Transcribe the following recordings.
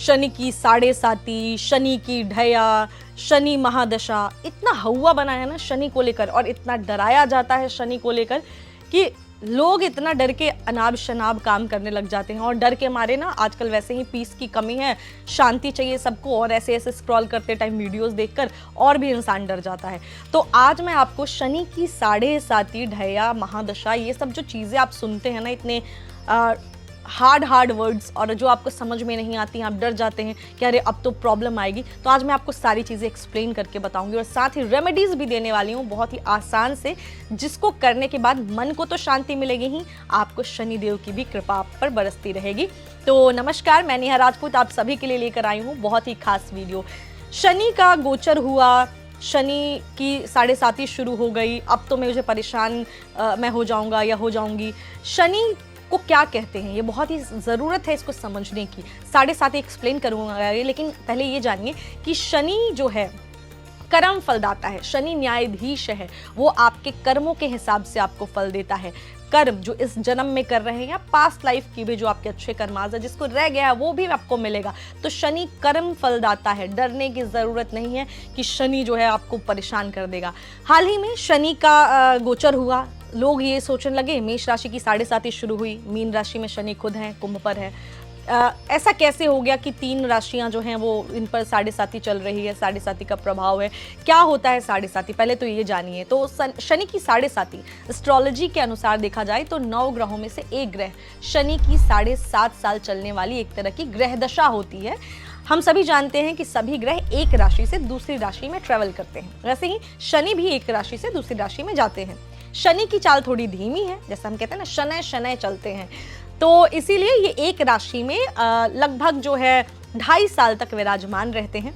शनि की साढ़े साती, शनि की ढैया, शनि महादशा, इतना हौवा बना है ना शनि को लेकर, और इतना डराया जाता है शनि को लेकर कि लोग इतना डर के अनाब शनाब काम करने लग जाते हैं। और डर के मारे ना आजकल वैसे ही पीस की कमी है, शांति चाहिए सबको, और ऐसे ऐसे स्क्रॉल करते टाइम वीडियोस देखकर और भी इंसान डर जाता है। तो आज मैं आपको शनि की साढ़े साती, ढैया, महादशा, ये सब जो चीज़ें आप सुनते हैं ना, इतने हार्ड वर्ड्स, और जो आपको समझ में नहीं आती, आप डर जाते हैं कि अरे अब तो प्रॉब्लम आएगी, तो आज मैं आपको सारी चीज़ें एक्सप्लेन करके बताऊंगी और साथ ही रेमेडीज़ भी देने वाली हूँ बहुत ही आसान से, जिसको करने के बाद मन को तो शांति मिलेगी ही, आपको शनिदेव की भी कृपा आप पर बरसती रहेगी। तो नमस्कार, मैं नेहा राजपूत आप सभी के लिए लेकर आई हूँ बहुत ही खास वीडियो। शनि का गोचर हुआ, शनि की साढ़े साती शुरू हो गई, अब तो मुझे परेशान मैं हो जाऊँगा या हो जाऊँगी। शनि को क्या कहते हैं, ये बहुत ही ज़रूरत है इसको समझने की। साढ़े सात एक्सप्लेन करूँगा ये, लेकिन पहले ये जानिए कि शनि जो है कर्म फलदाता है, शनि न्यायाधीश है, वो आपके कर्मों के हिसाब से आपको फल देता है। कर्म जो इस जन्म में कर रहे हैं या पास्ट लाइफ की भी जो आपके अच्छे कर्माज है, जिसको रह गया है वो भी आपको मिलेगा। तो शनि कर्म फलदाता है, डरने की ज़रूरत नहीं है कि शनि जो है आपको परेशान कर देगा। हाल ही में शनि का गोचर हुआ, लोग ये सोचने लगे मेष राशि की साढ़े साती शुरू हुई, मीन राशि में शनि खुद हैं, कुंभ पर है, ऐसा कैसे हो गया कि तीन राशियां जो हैं वो इन पर साढ़े साती चल रही है, साढ़े साती का प्रभाव है, क्या होता है साढ़े साती, पहले तो ये जानिए। तो शनि की साढ़े साती एस्ट्रोलॉजी के अनुसार देखा जाए तो 9 ग्रहों में से एक ग्रह शनि की 7.5 साल चलने वाली एक तरह की ग्रह दशा होती है। हम सभी जानते हैं कि सभी ग्रह एक राशि से दूसरी राशि में ट्रेवल करते हैं, वैसे ही शनि भी एक राशि से दूसरी राशि में जाते हैं। शनि की चाल थोड़ी धीमी है, जैसा हम कहते हैं ना शनै शनै चलते हैं, तो इसीलिए ये एक राशि में लगभग जो है 2.5 साल तक विराजमान रहते हैं,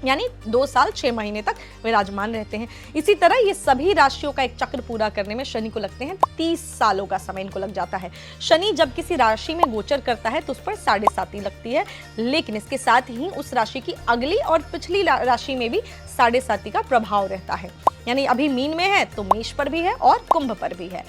यानी 2 साल 6 महीने तक विराजमान रहते हैं। इसी तरह ये सभी राशियों का एक चक्र पूरा करने में शनि को लगते हैं 30 सालों का समय इनको लग जाता है। शनि जब किसी राशि में गोचर करता है तो उस पर साढ़े साती लगती है, लेकिन इसके साथ ही उस राशि की अगली और पिछली राशि में भी साढ़े साती का प्रभाव रहता है। यानी अभी मीन में है तो मेष पर भी है और कुंभ पर भी है।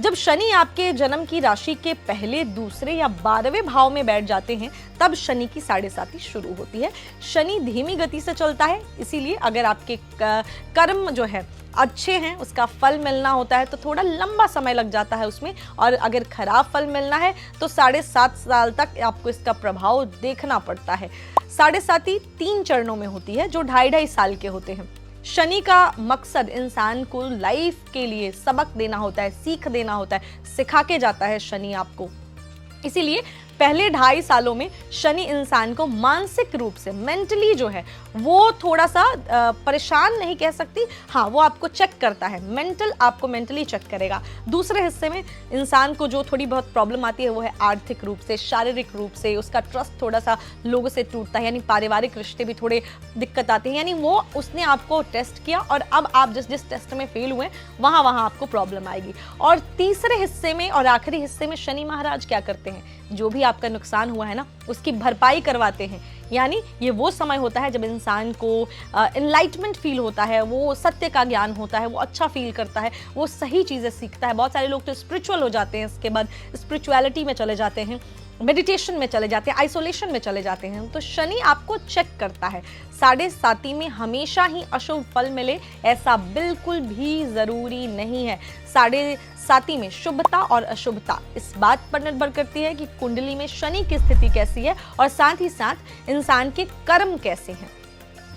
जब शनि आपके जन्म की राशि के पहले, दूसरे या 12वें भाव में बैठ जाते हैं तब शनि की साढ़े साती शुरू होती है। शनि धीमी गति से चलता है, इसीलिए अगर आपके कर्म जो है अच्छे हैं, उसका फल मिलना होता है तो थोड़ा लंबा समय लग जाता है उसमें, और अगर खराब फल मिलना है तो 7.5 साल तक आपको इसका प्रभाव देखना पड़ता है। साढ़े साती 3 चरणों में होती है जो 2.5 साल के होते हैं। शनि का मकसद इंसान को लाइफ के लिए सबक देना होता है, सीख देना होता है, सिखा के जाता है शनि आपको। इसीलिए पहले 2.5 सालों में शनि इंसान को मानसिक रूप से, मेंटली जो है वो थोड़ा सा परेशान नहीं कह सकती, हाँ वो आपको चेक करता है, आपको मेंटली चेक करेगा। दूसरे हिस्से में इंसान को जो थोड़ी बहुत प्रॉब्लम आती है वो है आर्थिक रूप से, शारीरिक रूप से, उसका ट्रस्ट थोड़ा सा लोगों से टूटता है, यानी पारिवारिक रिश्ते भी थोड़े दिक्कत आती है, यानी वो उसने आपको टेस्ट किया और अब आप जिस टेस्ट में फेल हुए वहाँ आपको प्रॉब्लम आएगी। और तीसरे हिस्से में और आखिरी हिस्से में शनि महाराज क्या करते हैं, जो भी आपका नुकसान हुआ है ना उसकी भरपाई करवाते हैं। यानी ये वो समय होता है जब इंसान को एनलाइटमेंट फील होता है, वो सत्य का ज्ञान होता है, वो अच्छा फील करता है, वो सही चीज़ें सीखता है। बहुत सारे लोग तो स्पिरिचुअल हो जाते हैं, इसके बाद स्पिरिचुअलिटी में चले जाते हैं, मेडिटेशन में चले जाते हैं, आइसोलेशन में चले जाते हैं। तो शनि आपको चेक करता है। साढ़े साती में हमेशा ही अशुभ फल मिले ऐसा बिल्कुल भी ज़रूरी नहीं है। साढ़े साती में शुभता और अशुभता इस बात पर निर्भर करती है कि कुंडली में शनि की स्थिति कैसी है और साथ ही साथ इंसान के कर्म कैसे हैं।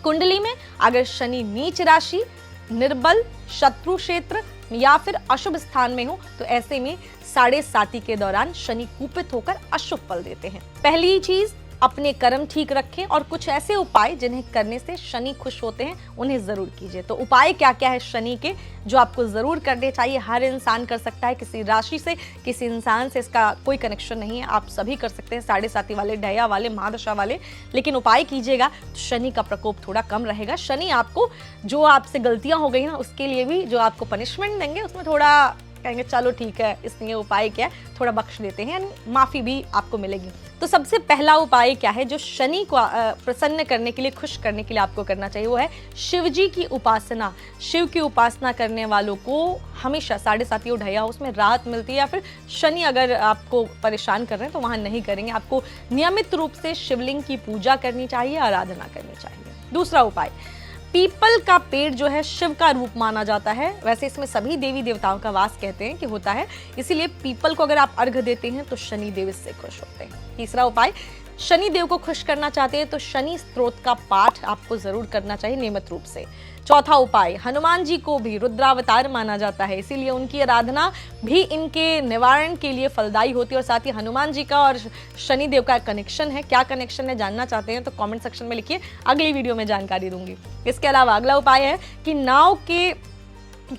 कुंडली में अगर शनि नीच राशि, निर्बल, शत्रु क्षेत्र या फिर अशुभ स्थान में हो तो ऐसे में साढ़े साती के दौरान शनि कुपित होकर अशुभ फल देते हैं। पहली चीज, अपने कर्म ठीक रखें और कुछ ऐसे उपाय जिन्हें करने से शनि खुश होते हैं उन्हें जरूर कीजिए। तो उपाय क्या क्या है शनि के जो आपको जरूर करने चाहिए, हर इंसान कर सकता है, किसी राशि से, किसी इंसान से इसका कोई कनेक्शन नहीं है, आप सभी कर सकते हैं, साढ़े साती वाले, ढैया वाले, महादशा वाले, लेकिन उपाय कीजिएगा तो शनि का प्रकोप थोड़ा कम रहेगा। शनि आपको जो आपसे गलतियां हो गई ना उसके लिए भी जो आपको पनिशमेंट देंगे उसमें थोड़ा कहेंगे चलो ठीक है, इसने ये उपाय किया है, थोड़ा बख्श देते हैं, माफ़ी भी आपको मिलेगी। तो सबसे पहला उपाय क्या है जो शनि को प्रसन्न करने के लिए, खुश करने के लिए आपको करना चाहिए, वो है शिव जी की उपासना। शिव की उपासना करने वालों को हमेशा 7.5 ढैया उसमें राहत मिलती है, या फिर शनि अगर आपको परेशान कर रहे हैं तो वहाँ नहीं करेंगे। आपको नियमित रूप से शिवलिंग की पूजा करनी चाहिए, आराधना करनी चाहिए। दूसरा उपाय, पीपल का पेड़ जो है शिव का रूप माना जाता है। वैसे इसमें सभी देवी देवताओं का वास कहते हैं कि होता है, इसीलिए पीपल को अगर आप अर्घ देते हैं तो शनि देव इससे खुश होते हैं। तीसरा उपाय, शनि देव को खुश करना चाहते हैं तो शनि स्तोत्र का पाठ आपको जरूर करना चाहिए नियमित रूप से। चौथा उपाय, हनुमान जी को भी रुद्रावतार माना जाता है, इसीलिए उनकी आराधना भी इनके निवारण के लिए फलदायी होती है। और साथ ही हनुमान जी का और शनि देव का कनेक्शन है, क्या कनेक्शन है जानना चाहते हैं तो कमेंट सेक्शन में लिखिए, अगली वीडियो में जानकारी दूंगी। इसके अलावा अगला उपाय है कि नाव के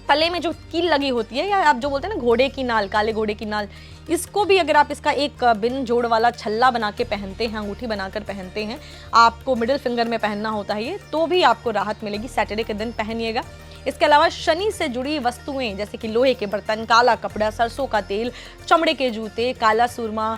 तले में जो कील लगी होती है, या आप जो बोलते हैं ना घोड़े की नाल, काले घोड़े की नाल, इसको भी अगर आप इसका एक बिन जोड़ वाला छल्ला बना के पहनते हैं, अंगूठी बनाकर पहनते हैं, आपको मिडिल फिंगर में पहनना होता है ये, तो भी आपको राहत मिलेगी। सैटरडे के दिन पहनिएगा। इसके अलावा शनि से जुड़ी वस्तुएं जैसे कि लोहे के बर्तन, काला कपड़ा, सरसों का तेल, चमड़े के जूते, काला सुरमा,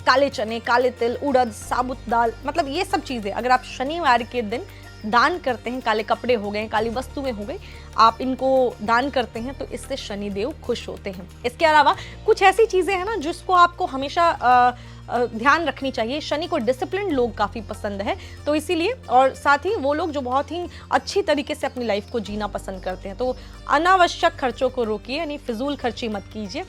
काले चने, काले तिल, उड़द, साबुत दाल, मतलब ये सब चीज़ें अगर आप शनिवार के दिन दान करते हैं, काले कपड़े हो गए, काली वस्तुएं हो गई, आप इनको दान करते हैं तो इससे शनि देव खुश होते हैं। इसके अलावा कुछ ऐसी चीज़ें हैं ना जिसको आपको हमेशा ध्यान रखनी चाहिए। शनि को डिसिप्लिन लोग काफ़ी पसंद है, तो इसीलिए, और साथ ही वो लोग जो बहुत ही अच्छी तरीके से अपनी लाइफ को जीना पसंद करते हैं, तो अनावश्यक खर्चों को रोकिए, यानी फिजूल खर्ची मत कीजिए।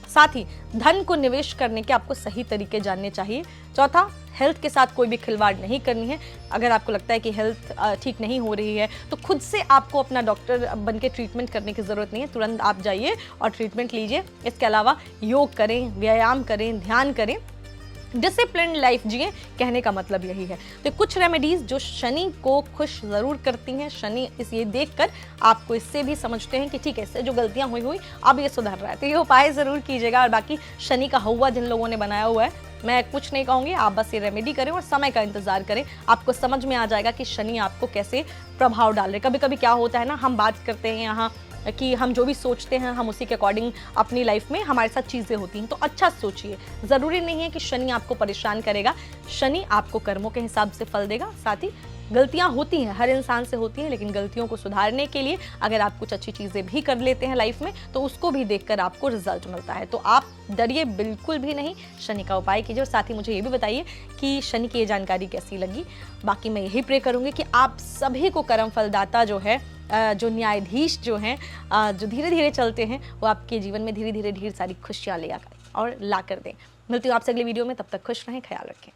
साथ ही धन को निवेश करने के आपको सही तरीके जानने चाहिए। चौथा, हेल्थ के साथ कोई भी खिलवाड़ नहीं करनी है। अगर आपको लगता है कि हेल्थ ठीक नहीं हो रही है तो खुद से आपको अपना डॉक्टर बन के ट्रीटमेंट करने की ज़रूरत नहीं है, तुरंत आप जाइए और ट्रीटमेंट लीजिए। इसके अलावा योग करें, व्यायाम करें, ध्यान करें, डिसिप्लिन लाइफ जिए, कहने का मतलब यही है। तो कुछ रेमेडीज जो शनि को खुश ज़रूर करती हैं। शनि इस ये देखकर आपको इससे भी समझते हैं कि ठीक है, इससे जो गलतियां हुई अब ये सुधर रहा है, तो ये उपाय ज़रूर कीजिएगा। और बाकी शनि का हौवा जिन लोगों ने बनाया हुआ है, मैं कुछ नहीं कहूँगी, आप बस ये रेमेडी करें और समय का इंतजार करें, आपको समझ में आ जाएगा कि शनि आपको कैसे प्रभाव डाल रहे। कभी कभी क्या होता है ना, हम बात करते हैं यहाँ कि हम जो भी सोचते हैं हम उसी के अकॉर्डिंग अपनी लाइफ में हमारे साथ चीज़ें होती हैं, तो अच्छा सोचिए। ज़रूरी नहीं है कि शनि आपको परेशान करेगा, शनि आपको कर्मों के हिसाब से फल देगा। साथ ही गलतियां होती हैं, हर इंसान से होती हैं, लेकिन गलतियों को सुधारने के लिए अगर आप कुछ अच्छी चीज़ें भी कर लेते हैं लाइफ में तो उसको भी देखकर आपको रिजल्ट मिलता है। तो आप डरिए बिल्कुल भी नहीं, शनि का उपाय कीजिए। और साथ ही मुझे ये भी बताइए कि शनि की ये जानकारी कैसी लगी। बाकी मैं यही प्रे करूँगी कि आप सभी को कर्म फलदाता जो है, जो न्यायाधीश जो हैं, जो धीरे धीरे चलते हैं, वो आपके जीवन में धीरे धीरे ढेर सारी खुशियाँ ले आकर और ला कर दें। मिलती हूँ आपसे अगली वीडियो में, तब तक खुश रहें, ख्याल रखें।